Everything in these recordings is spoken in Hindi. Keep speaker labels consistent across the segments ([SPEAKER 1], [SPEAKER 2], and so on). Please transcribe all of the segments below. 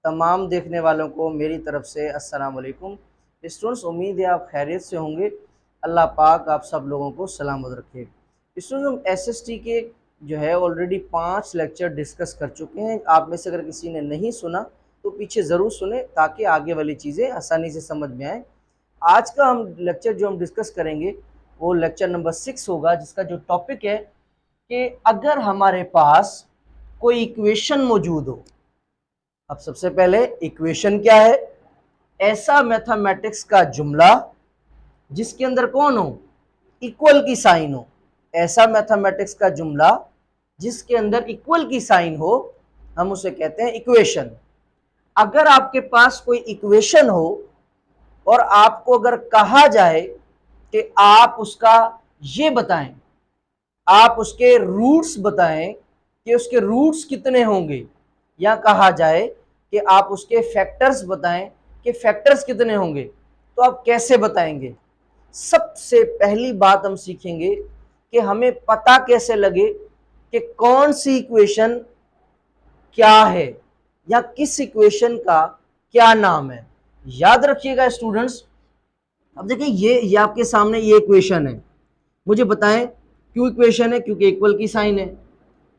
[SPEAKER 1] तमाम देखने वालों को मेरी तरफ से अस्सलाम वालेकुम। स्टूडेंट्स, उम्मीद है आप खैरियत से होंगे। अल्लाह पाक आप सब लोगों को सलामत रखे। स्टूडेंट्स, हम एसएसटी के जो है ऑलरेडी 5 लेक्चर डिस्कस कर चुके हैं। आप में से अगर किसी ने नहीं सुना तो पीछे ज़रूर सुने ताकि आगे वाली चीज़ें आसानी से समझ में आए। आज का हम लेक्चर जो हम डिस्कस करेंगे वो लेक्चर नंबर 6 होगा, जिसका जो टॉपिक है कि अगर हमारे पास कोई इक्वेशन मौजूद हो। अब सबसे पहले इक्वेशन क्या है? ऐसा मैथमेटिक्स का जुमला जिसके अंदर कौन हो? इक्वल की साइन हो। ऐसा मैथमेटिक्स का जुमला जिसके अंदर इक्वल की साइन हो, हम उसे कहते हैं इक्वेशन। अगर आपके पास कोई इक्वेशन हो और आपको अगर कहा जाए कि आप उसका ये बताएं, आप उसके रूट्स बताएं कि उसके रूट्स कितने होंगे, या कहा जाए कि आप उसके फैक्टर्स बताएं कि फैक्टर्स कितने होंगे, तो आप कैसे बताएंगे? सबसे पहली बात हम सीखेंगे कि हमें पता कैसे लगे कि कौन सी इक्वेशन क्या है या किस इक्वेशन का क्या नाम है। याद रखिएगा स्टूडेंट्स, अब देखिए ये आपके सामने ये इक्वेशन है। मुझे बताएं क्यों इक्वेशन है? क्योंकि इक्वल की साइन है।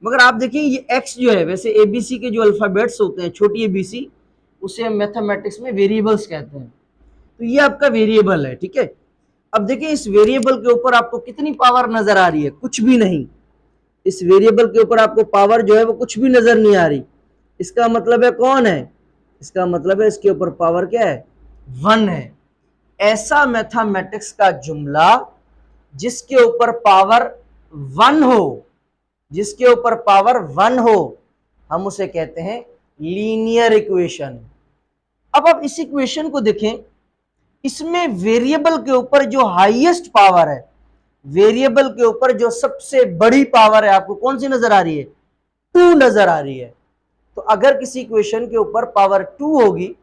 [SPEAKER 1] मगर आप देखिए ये x जो है, वैसे एबीसी के जो अल्फाबेट्स होते हैं, छोटी एबीसी, उसे हम मैथमेटिक्स में वेरिएबल्स कहते हैं। तो ये आपका वेरिएबल है, ठीक है। अब देखिए इस वेरिएबल के ऊपर आपको कितनी पावर नजर आ रही है? कुछ भी नहीं। इस वेरिएबल के ऊपर आपको पावर जो है वो कुछ भी नजर नहीं आ रही। इसका मतलब है कौन है? इसका मतलब है इसके ऊपर पावर क्या है? 1 है। ऐसा मैथमेटिक्स का जुमला जिसके ऊपर पावर 1 हो, जिसके ऊपर पावर 1 हो, हम उसे कहते हैं लीनियर इक्वेशन। अब आप इस इक्वेशन को देखें, इसमें वेरिएबल के ऊपर जो हाईएस्ट पावर है, वेरिएबल के ऊपर जो सबसे बड़ी पावर है, आपको कौन सी नजर आ रही है? 2 नजर आ रही है। तो अगर किसी इक्वेशन के ऊपर पावर 2 होगी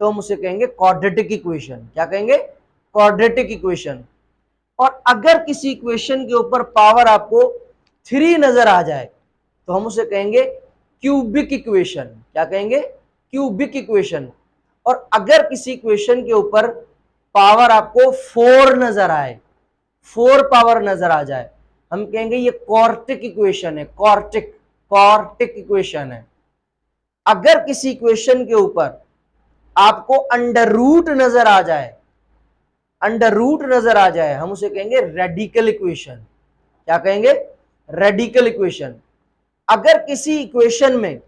[SPEAKER 1] तो हम उसे कहेंगे क्वाड्रेटिक इक्वेशन। क्या कहेंगे? Quadratic equation. और अगर किसी इक्वेशन के ऊपर पावर आपको 3 नजर आ जाए तो हम उसे कहेंगे क्यूबिक इक्वेशन। क्या कहेंगे? Cubic equation. और अगर किसी इक्वेशन के ऊपर पावर आपको 4 नजर आए, 4 पावर नजर आ जाए, हम कहेंगे ये क्वार्टिक इक्वेशन है। क्वार्टिक इक्वेशन है। अगर किसी इक्वेशन के ऊपर आपको अंडर रूट नजर आ जाए, अंडर रूट नजर आ जाए, हम उसे कहेंगे रेडिकल इक्वेशन। क्या कहेंगे? Radical equation. अगर किसी इक्वेशन में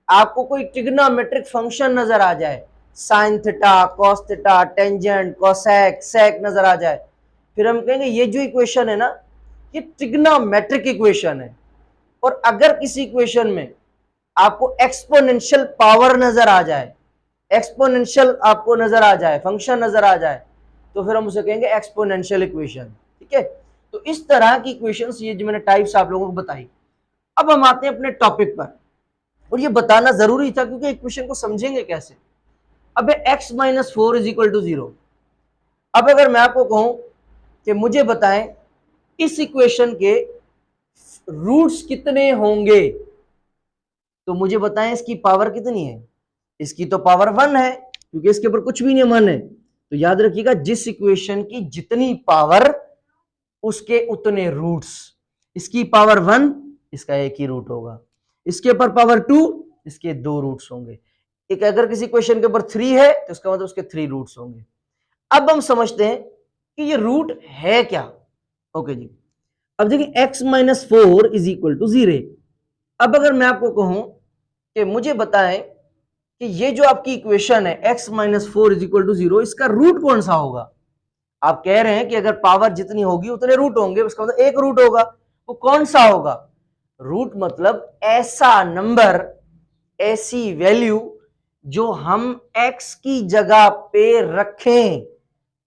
[SPEAKER 1] आपको कोई ट्रिग्नोमेट्रिक फंक्शन नजर आ जाए, sine theta, cos theta, tangent, cosec, sec नजर आ जाए, फिर हम कहेंगे ये जो इक्वेशन है ना, ये ट्रिग्नोमेट्रिक इक्वेशन है। और अगर किसी इक्वेशन में आपको एक्सपोनेंशियल पावर नजर आ जाए, एक्सपोनेंशियल आपको नजर आ जाए, फंक्शन नजर आ जाए, तो फिर हम उसे कहेंगे एक्सपोनेंशियल इक्वेशन। ठीक है। तो इस तरह की इक्वेशंस, ये जो मैंने टाइप्स आप लोगों को बताई। अब हम आते हैं अपने टॉपिक पर, और ये बताना जरूरी था क्योंकि इक्वेशन को समझेंगे कैसे। अब x minus 4 is equal to 0। अब अगर मैं आपको कहूं कि मुझे बताएं इस इक्वेशन के रूट्स कितने होंगे, तो मुझे बताएं इसकी पावर कितनी है। इसकी तो पावर 1 है क्योंकि इसके ऊपर कुछ भी नहीं मन है। तो याद रखिएगा, जिस इक्वेशन की जितनी पावर उसके उतने रूट्स। इसकी पावर 1, इसका एक ही रूट होगा। इसके ऊपर पावर 2, इसके 2 रूट्स होंगे। एक अगर किसी क्वेश्चन के ऊपर 3 है तो इसका मतलब उसके 3 रूट्स होंगे। अब हम समझते हैं कि ये रूट है क्या। ओके जी, अब देखिए x minus 4 is equal to 0। अब अगर मैं आपको कहूं कि मुझे बताएं कि ये जो आपकी इक्वेशन है x minus 4 is equal to 0, इसका रूट कौन सा होगा। आप कह रहे हैं कि अगर पावर जितनी होगी उतने रूट होंगे, उसका मतलब एक रूट होगा। वो कौन सा होगा? रूट मतलब ऐसा नंबर, ऐसी वैल्यू जो हम x की जगह पे रखें,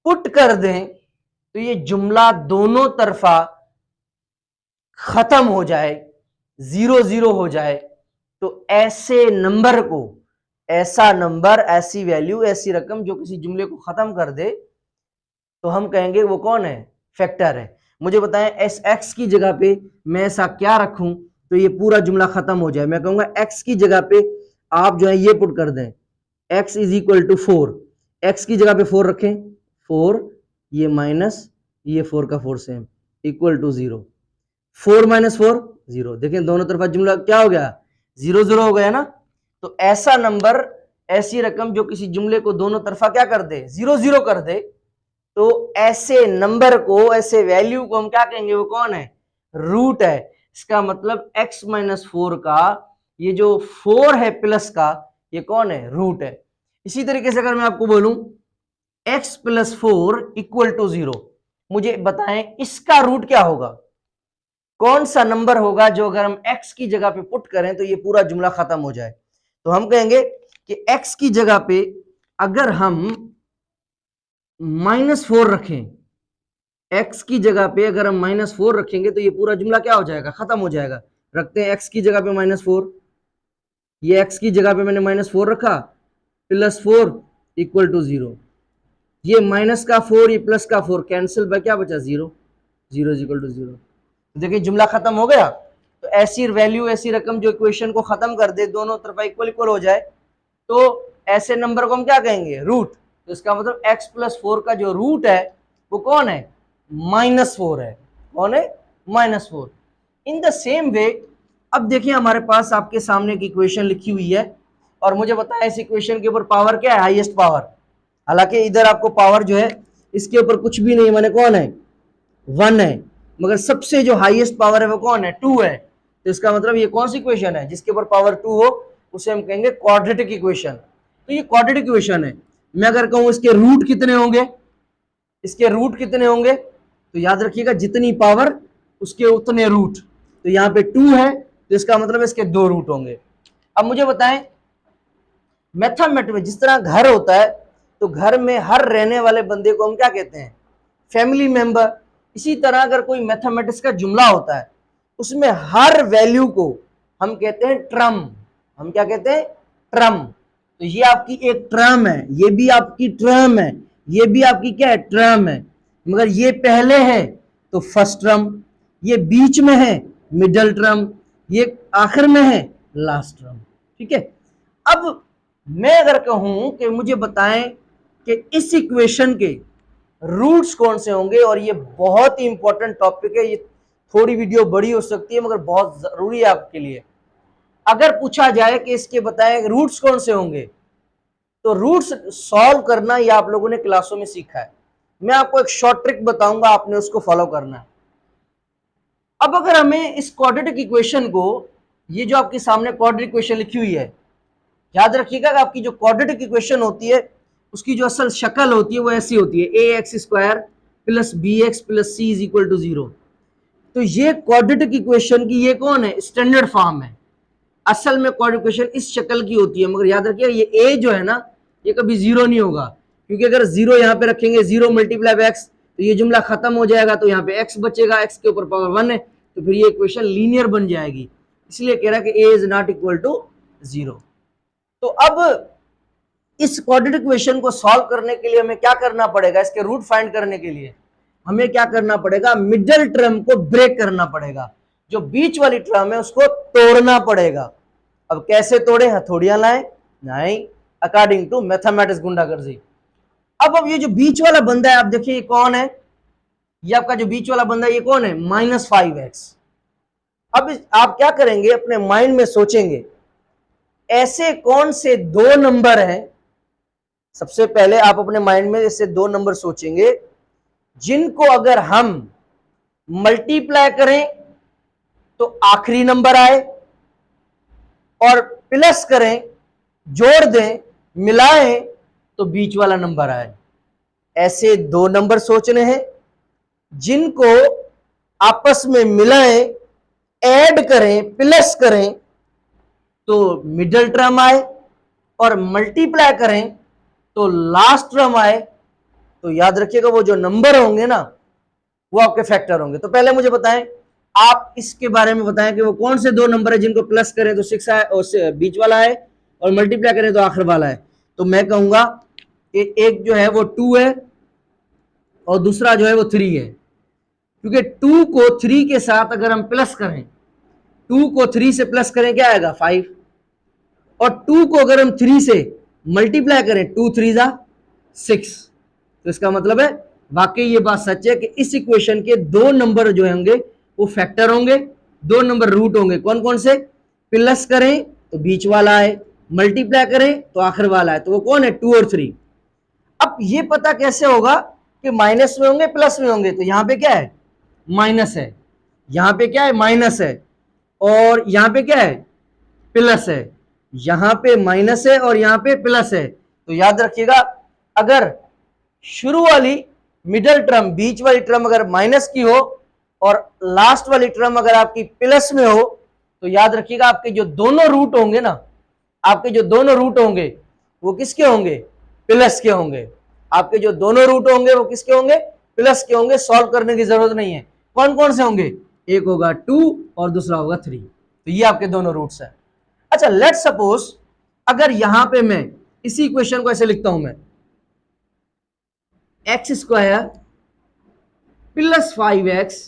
[SPEAKER 1] पुट कर दें, तो ये जुमला दोनों तरफा खत्म हो जाए, 0 0 हो जाए। तो ऐसे नंबर को, ऐसा नंबर, ऐसी वैल्यू, ऐसी रकम जो किसी जुमले को खत्म कर दे, तो हम कहेंगे वो कौन है? फैक्टर है। मुझे बताएं एस एक्स की जगह पे मैं ऐसा क्या रखूं तो ये पूरा जुमला खत्म हो जाए। मैं कहूंगा एक्स की जगह पे आप जो है ये पुट कर दें, x is equal to 4, x की जगह पे 4 रखें, 4, ये माइनस, ये 4 का 4 सेम, इक्वल टू 0, 4 माइनस 4 0। देखें दोनों तरफा जुमला क्या हो गया, 0 0 हो गया ना। तो ऐसा नंबर, ऐसी रकम जो किसी जुमले को दोनों तरफा क्या कर दे, 0 0 कर दे, तो ऐसे नंबर को, ऐसे वैल्यू को हम क्या कहेंगे, वो कौन है, रूट है। इसका मतलब x माइनस 4 का ये जो 4 है प्लस का, ये कौन है, रूट है। इसी तरीके से अगर मैं आपको बोलूं x प्लस 4 इक्वल टू 0, मुझे बताएं इसका रूट क्या होगा, कौन सा नंबर होगा जो अगर हम x की जगह पे पुट करें तो ये पूरा जुमला खत्म हो जाए। तो हम कहेंगे कि x की जगह पे अगर हम -4 रखें, x की जगह पे अगर हम -4 रखेंगे तो ये पूरा जुमला क्या हो जाएगा, खत्म हो जाएगा। रखते हैं x की जगह पे -4, ये x की जगह पे मैंने -4 रखा, +4 इक्वल टू 0, ये माइनस का 4, ये प्लस का 4 कैंसिल बाय क्या बचा, 0, 0 इज इक्वल टू 0। देखिए जुमला खत्म हो गया। तो ऐसी वैल्यू, ऐसी रकम जो इक्वेशन को खत्म कर दे, दोनों तरफा इक्वल इक्वल हो जाए, तो ऐसे नंबर को हम क्या कहेंगे, रूट। तो इसका मतलब x प्लस 4 का जो रूट है वो कौन है, -4 है। कौन है, -4। इन द सेम वे अब देखिए हमारे पास आपके सामने एक इक्वेशन लिखी हुई है और मुझे बताया इस इक्वेशन के ऊपर पावर क्या है, हाईएस्ट पावर। हालांकि इधर आपको पावर जो है इसके ऊपर कुछ भी नहीं, माने कौन है, 1 है, मगर सबसे जो हाईएस्ट पावर है वो कौन है, 2 है। तो इसका मतलब ये कौन सी इक्वेशन है, जिसके ऊपर पावर 2 हो उसे हम कहेंगे क्वाड्रेटिक इक्वेशन। तो ये क्वाड्रेटिक इक्वेशन है। मैं अगर कहूं इसके रूट कितने होंगे, इसके रूट कितने होंगे, तो याद रखिएगा जितनी पावर उसके उतने रूट। तो यहाँ पे 2 है तो इसका मतलब इसके 2 रूट होंगे। अब मुझे बताएं मैथमेटिक्स में जिस तरह घर होता है, तो घर में हर रहने वाले बंदे को हम क्या कहते हैं, फैमिली मेंबर। इसी तरह अगर कोई मैथमेटिक्स का जुमला होता है, उसमें हर वैल्यू को हम कहते हैं ट्रम। हम क्या कहते हैं, ट्रम। तो ये आपकी एक ट्रम है, ये भी आपकी ट्रम है, ये भी आपकी क्या है, ट्रम है। मगर ये पहले है तो फर्स्ट ट्रम, ये बीच में है मिडल ट्रम, ये आखिर में है लास्ट ट्रम। ठीक है। अब मैं अगर कहूं कि मुझे बताएं कि इस इक्वेशन के रूट्स कौन से होंगे, और ये बहुत ही इंपॉर्टेंट टॉपिक है, ये थोड़ी वीडियो बड़ी हो सकती है मगर बहुत जरूरी है आपके लिए। अगर पूछा जाए कि इसके बताएं रूट्स कौन से होंगे, तो रूट्स सॉल्व करना ये आप लोगों ने क्लासों में सीखा है। मैं आपको एक शॉर्ट ट्रिक बताऊंगा, आपने उसको फॉलो करना है। अब अगर हमें इस क्वाड्रेटिक इक्वेशन को, ये जो आपके सामने क्वाड्रेटिक इक्वेशन लिखी हुई है, याद रखिएगा कि आपकी जो क्वाड्रेटिक इक्वेशन होती है उसकी जो असल शक्ल होती है वो ऐसी होती है, ax² plus bx plus c is equal to 0। तो ये क्वाड्रेटिक इक्वेशन की ये कौन है, स्टैंडर्ड फॉर्म है। असल में क्वाड्रेटिक इक्वेशन इस शक्ल की होती है, मगर याद रखिएगा ये a जो है ना, ये कभी 0 नहीं होगा, क्योंकि अगर 0 यहाँ पे रखेंगे, 0 मल्टीप्लाई बाय x, तो ये जुमला खत्म हो जाएगा। तो यहाँ पे x बचेगा, x के ऊपर पावर 1 है, तो फिर ये इक्वेशन लीनियर बन जाएगी। इसलिए कह रहा है कि a is not equal to 0। तो अब इस क्वाड्रेटिक इक्वेशन को सॉल्व करने के लिए हमें क्या करना पड़ेगा, इसके रूट फाइंड करने के लिए हमें क्या करना पड़ेगा, मिडल टर्म को ब्रेक करना पड़ेगा। जो बीच वाली टर्म है उसको तोड़ना पड़ेगा। अब कैसे तोड़े, हथौड़ियां लाएं, नहीं, अकॉर्डिंग टू मैथमेटिक्स गुंडागर्दी। अब ये जो बीच वाला बंदा है, आप देखिए ये कौन है, ये आपका जो बीच वाला बंदा है ये कौन है, -5x। अब आप क्या करेंगे, अपने माइंड में सोचेंगे ऐसे कौन से 2 नंबर हैं। सबसे पहले आप अपने माइंड में ऐसे 2 नंबर सोचेंगे जिनको अगर हम मल्टीप्लाई करें तो आखिरी नंबर आए, और प्लस करें, जोड़ दें, मिलाएं तो बीच वाला नंबर आए। ऐसे 2 नंबर सोचने हैं जिनको आपस में मिलाएं, ऐड करें, प्लस करें तो मिडिल टर्म आए, और मल्टीप्लाई करें तो लास्ट टर्म आए। तो याद रखिएगा वो जो नंबर होंगे ना वो आपके फैक्टर होंगे। तो पहले मुझे बताएं, आप इसके बारे में बताएं कि वो कौन से 2 नंबर है जिनको प्लस करें तो 6 आए, और बीच वाला है, और मल्टीप्लाई करें तो आखिर वाला है। तो मैं कहूंगा कि एक जो है वो 2 है और दूसरा जो है वो 3 है, क्योंकि 2 को 3 के साथ अगर हम प्लस करें, 2 को 3 से प्लस करें क्या आएगा, 5, और 2 को अगर हम 3 से मल्टीप्लाई करें, 2 3 जा 6। तो इसका मतलब है वाकई ये बात सच है कि इस इक्वेशन के दो नंबर जो होंगे वो फैक्टर होंगे, दो नंबर रूट होंगे। कौन कौन से? प्लस करें तो बीच वाला है, मल्टीप्लाई करें तो आखिर वाला है। तो वो कौन है? 2 और 3। अब ये पता कैसे होगा कि माइनस में होंगे प्लस में होंगे? तो यहां पे क्या है? माइनस है, यहां पे क्या है? माइनस है, और यहां पे क्या है? प्लस है। यहां पे माइनस है और यहां पे प्लस है। तो याद रखिएगा, अगर शुरू वाली मिडल टर्म, बीच वाली टर्म अगर माइनस की हो और लास्ट वाली टर्म अगर आपकी प्लस में हो, तो याद रखिएगा आपके जो दोनों रूट होंगे ना, आपके जो दोनों रूट होंगे वो किसके होंगे? प्लस के होंगे। आपके जो दोनों रूट होंगे वो किसके होंगे? प्लस के होंगे। सॉल्व करने की जरूरत नहीं है। कौन कौन से होंगे? एक होगा 2 और दूसरा होगा 3। तो ये आपके दोनों रूट्स हैं। अच्छा, लेट सपोज अगर यहां पे मैं इसी इक्वेशन को ऐसे लिखता हूं, मैं एक्स स्क्वायर प्लस 5x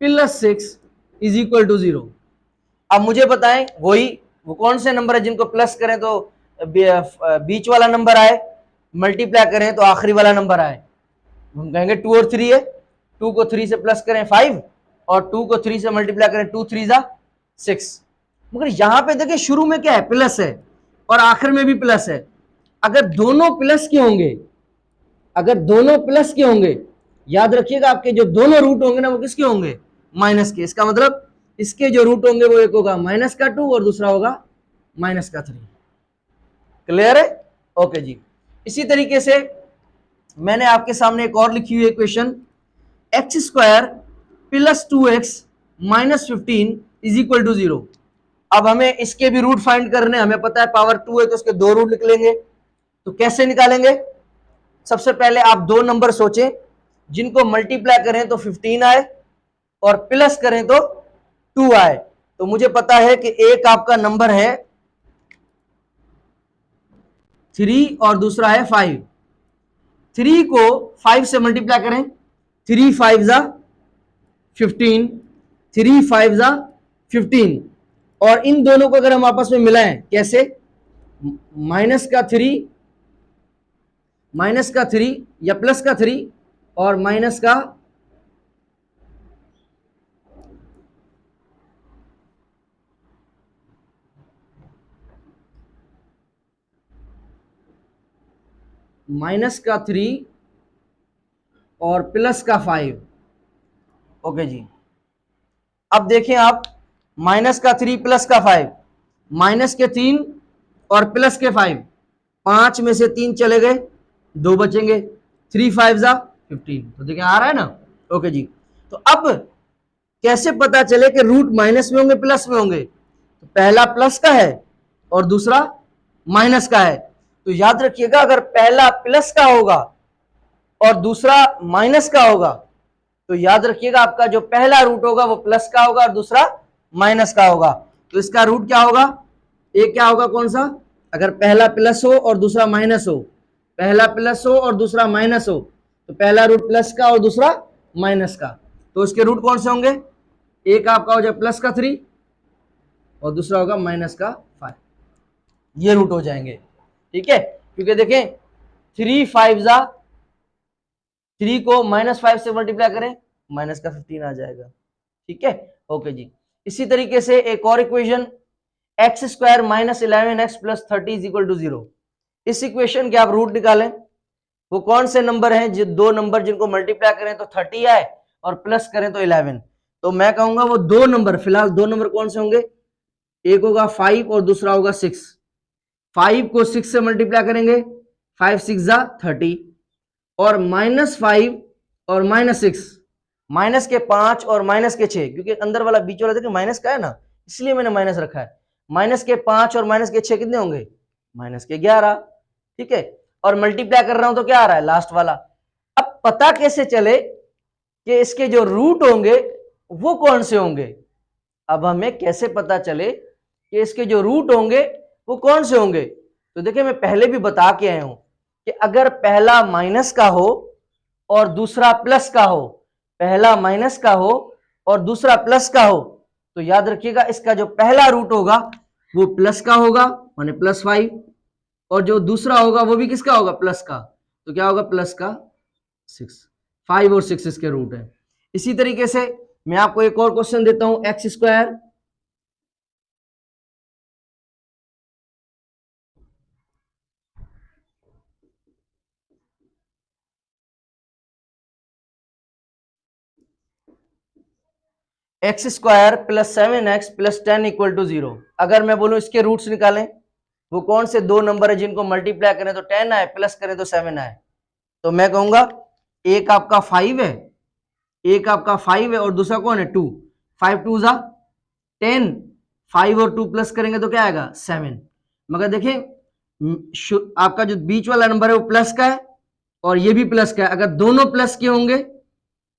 [SPEAKER 1] प्लस 6 इज इक्वल टू 0। अब मुझे बताएं वो कौन से नंबर है जिनको प्लस करें तो बीच वाला नंबर आए, मल्टीप्लाई करें तो आखिरी वाला नंबर आए? हम कहेंगे 2 और 3 है। 2 को 3 से प्लस करें 5 और 2 को 3 से मल्टीप्लाई करें 2 3 जा 6। मगर यहां पे देखिए शुरू में क्या है? प्लस है और आखिर में भी प्लस है। अगर दोनों प्लस के होंगे, अगर दोनों प्लस के होंगे, याद रखिएगा आपके जो दोनों रूट होंगे ना वो किसके होंगे? माइनस के। इसका मतलब इसके जो रूट होंगे वो एक होगा माइनस का 2 और दूसरा होगा माइनस का 3। क्लियर है? ओके जी। इसी तरीके से मैंने आपके सामने एक और लिखी हुई equation, x square plus 2x minus 15 is equal to 0। अब हमें इसके भी रूट फाइंड करने, हमें पता है पावर 2 है तो इसके दो रूट निकलेंगे। तो कैसे निकालेंगे? सबसे पहले आप दो नंबर सोचें जिनको मल्टीप्लाई करें तो 15 आए और प्लस करें तो 2 आए। तो मुझे पता है कि एक आपका नंबर है 3 और दूसरा है 5। 3 को 5 से मल्टीप्लाई करें, 3 5 जा 15, 3 5 जा 15। और इन दोनों को अगर हम आपस में मिलाएं, कैसे? माइनस का 3 या प्लस का 3 और माइनस का -3 और प्लस का 5। ओके जी। अब देखें आप, -3 प्लस का 5, माइनस के 3 और प्लस के 5, 5 में से 3 चले गए, 2 बचेंगे, 3 5 जा 15। तो देखें आ रहा है ना? ओके जी। तो अब कैसे पता चले कि रूट माइनस में होंगे प्लस में होंगे? तो पहला प्लस का है और दूसरा माइनस का है। तो याद रखिएगा, अगर पहला प्लस का होगा और दूसरा माइनस का होगा, तो याद रखिएगा आपका जो पहला रूट होगा वो प्लस का होगा और दूसरा माइनस का होगा। तो इसका रूट क्या होगा? एक क्या होगा? कौन सा? अगर पहला प्लस हो और दूसरा माइनस हो, पहला प्लस हो और दूसरा माइनस हो, तो पहला रूट प्लस का और दूसरा माइनस का। तो इसके रूट कौन से होंगे? एक आपका हो जाए प्लस का 3 और दूसरा होगा माइनस का 5। ये रूट हो जाएंगे, ठीक है? क्योंकि देखें 3 5 जा 3 को -5 से मल्टीप्लाई करें, माइनस का 15 आ जाएगा, ठीक है? ओके जी। इसी तरीके से एक और equation, x square minus 11x plus 30 is equal to 0। इस इक्वेशन के आप रूट निकालें। वो कौन से नंबर हैं? जो दो नंबर जिनको मल्टीप्लाई करें तो 30 आए और प्लस करें तो 11। तो मैं कहूंगा वो दो नंबर, फिलहाल दो नंबर कौन से होंगे? एक होगा 5 और दूसरा होगा 6। 5 को 6 से मल्टीप्लाई करेंगे, 5 6 जा 30, और -5 और -6, माइनस के 5 और माइनस के 6, क्योंकि अंदर वाला बीच वाला देखिए माइनस का है ना, इसलिए मैंने माइनस रखा है। माइनस के 5 और माइनस के 6 कितने होंगे? माइनस के 11, ठीक है? और मल्टीप्लाई कर रहा हूं तो क्या आ रहा है? लास्ट वाला। अब पता कैसे चले कि इसके जो रूट होंगे वो कौन से होंगे? अब हमें कैसे पता चले कि इसके जो रूट होंगे वो कौन से होंगे? तो देखिए मैं पहले भी बता के आया हूं कि अगर पहला माइनस का हो और दूसरा प्लस का हो, पहला माइनस का हो और दूसरा प्लस का हो, तो याद रखिएगा इसका जो पहला रूट होगा वो प्लस का होगा, माने +5, और जो दूसरा होगा वो भी किसका होगा, प्लस का, तो क्या होगा, प्लस का 6। 5 और 6 इसके रूट है। इसी तरीके से मैं आपको एक और क्वेश्चन देता हूं, x square x square plus 7x plus 10 equal to 0। अगर मैं बोलूं इसके रूट्स निकालें, वो कौन से दो नंबर है जिनको मल्टीप्लाई करें तो 10 आए, प्लस करें तो 7 आए, तो मैं कहूंगा एक आपका 5 है, एक आपका 5 है और दूसरा कौन है 2। 5 2 जा 10, 5 और 2 प्लस करेंगे तो क्या आएगा 7। मगर देखिए आपका जो बीच वाला नंबर है वो प्लस का है और ये भी प्लस का है। अगर दोनों प्लस के होंगे,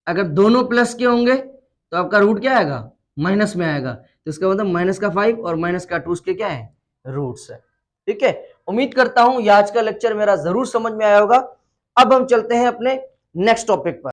[SPEAKER 1] अगर दोनों प्लस के होंगे तो आपका रूट क्या आएगा, माइनस में आएगा। तो इसका मतलब माइनस का 5 और माइनस का 2 उसके क्या है, रूट्स है। ठीक है, उम्मीद करता हूं ये आज का लेक्चर मेरा जरूर समझ में आया होगा। अब हम चलते हैं अपने नेक्स्ट टॉपिक पर।